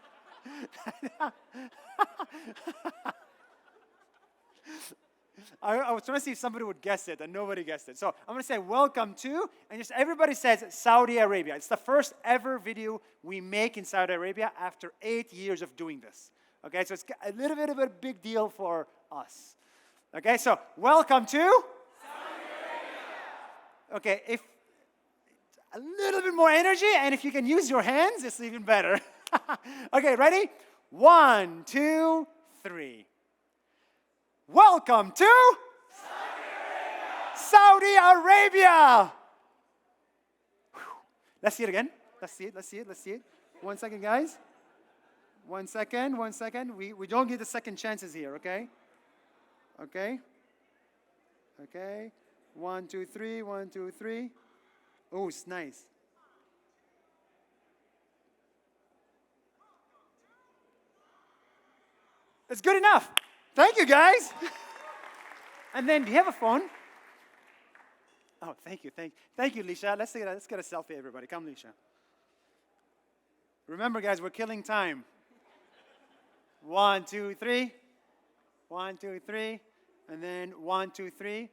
I was trying to see if somebody would guess it, and nobody guessed it. So I'm going to say welcome to, and just everybody says Saudi Arabia. It's the first ever video we make in Saudi Arabia after 8 years of doing this. Okay, so it's a little bit of a big deal for us. Okay, so welcome to Saudi Arabia. Okay, if a little bit more energy, and if you can use your hands, it's even better. Okay, ready? 1, 2, 3. Welcome to Saudi Arabia. Let's see it again. Let's see it. 1 second, guys. 1 second. We don't get the second chances here, okay? Okay. 1, 2, 3. 1, 2, 3. Oh, it's nice. It's good enough. Thank you, guys. And then, do you have a phone? Oh, thank you, Lisha. Let's get a selfie, everybody. Come, Lisha. Remember, guys, we're killing time. 1, 2, 3. 1, 2, 3. And then 1, 2, 3.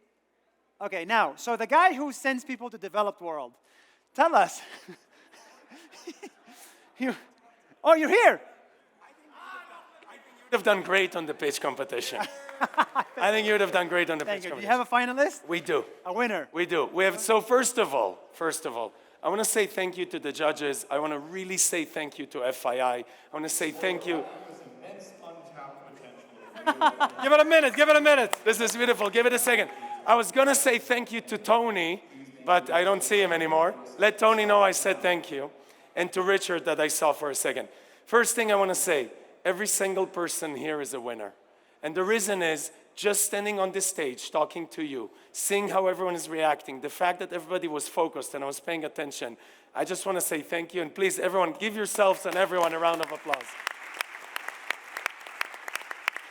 Okay, now, so the guy who sends people to developed world, tell us. You're here. You would have done great on the pitch competition. I think you would have done great on the pitch competition. Do you have a finalist? We do. A winner? We do. We have. So first of all, I want to say thank you to the judges. I want to really say thank you to FII. I want to say thank you. Give it a minute. This is beautiful. Give it a second. I was going to say thank you to Tony, but I don't see him anymore. Let Tony know I said thank you. And to Richard that I saw for a second. First thing I want to say, every single person here is a winner. And the reason is, just standing on this stage, talking to you, seeing how everyone is reacting, the fact that everybody was focused and I was paying attention, I just want to say thank you. And please, everyone, give yourselves and everyone a round of applause.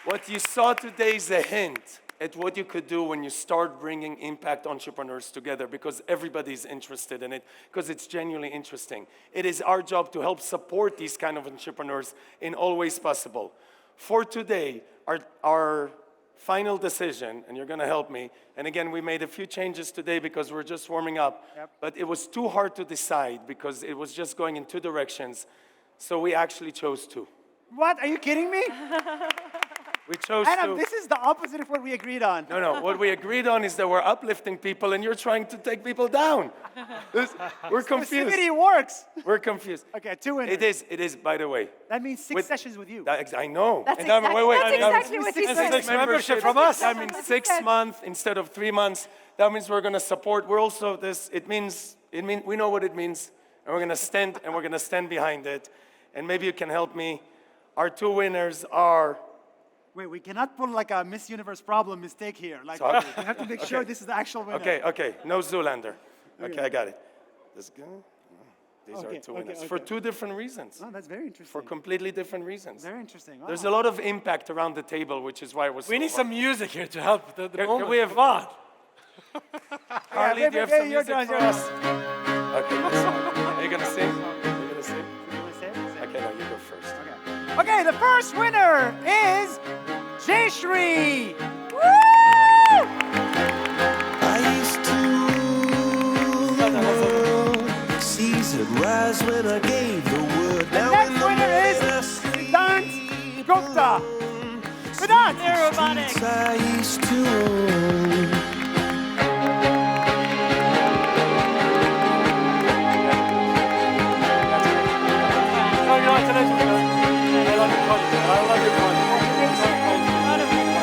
What you saw today is a hint at what you could do when you start bringing impact entrepreneurs together, because everybody's interested in it, because it's genuinely interesting. It is our job to help support these kind of entrepreneurs in all ways possible. For today, our final decision, and you're going to help me. And again, we made a few changes today because we're just warming up. But it was too hard to decide because it was just going in two directions. So we actually chose two. What? Are you kidding me? We chose Adam, to. this is the opposite of what we agreed on. No. What we agreed on is that we're uplifting people, and you're trying to take people down. We're confused. Exclusivity works. We're confused. Okay, 2 winners. It is, by the way. That means 6 sessions with you. I know. That's And that- exactly- wait, that's that exactly means what he said. 6 membership from us. That means 6 months instead of 3 months. That means we're going to support. We're also this. It means we know what it means, and we're going to stand behind it. And maybe you can help me. Our 2 winners are. Wait, we cannot pull like a Miss Universe problem mistake here. Like, So- we have to make sure Okay. this is the actual winner. Okay. No Zoolander. Okay, I got it. Let's go. These Okay, are 2 okay, winners okay. for 2 different reasons. Oh, that's very interesting. For completely different reasons. Very interesting. Wow. There's a lot of impact around the table, which is why it was. We so need hard. some music here to help the Can moment. we have- Come on. Carly, do you have some your music turn, for your us? Okay, are you gonna sing? Are you gonna sing? Okay, no, you go first. Okay, the first winner is Shireen. Woo! I used to rule the world. Seas would rise when I gave the word. The next winner is Vedant Gupta. Vedant! Robotics. I used to own.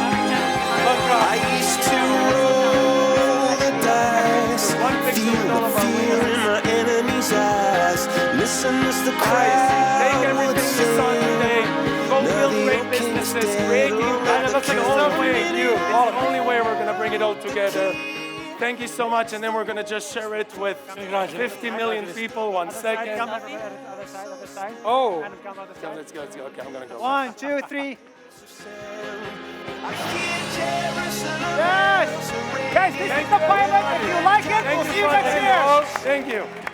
I used to roll the dice, feel the fear in my enemy's eyes. Listen as the crowd would sing. Go build great businesses, creating value. That's like the only way. It's the only way we're going to bring it all together. Thank you so much, and then we're going to just share it with 50 million people. 1 second. Other side. Oh. Come other Okay, side. let's go. Okay, I'm going to go. 1, 2, 3. Yes! Guys, this is the pilot. If you like it, we'll see you next year. Thank you.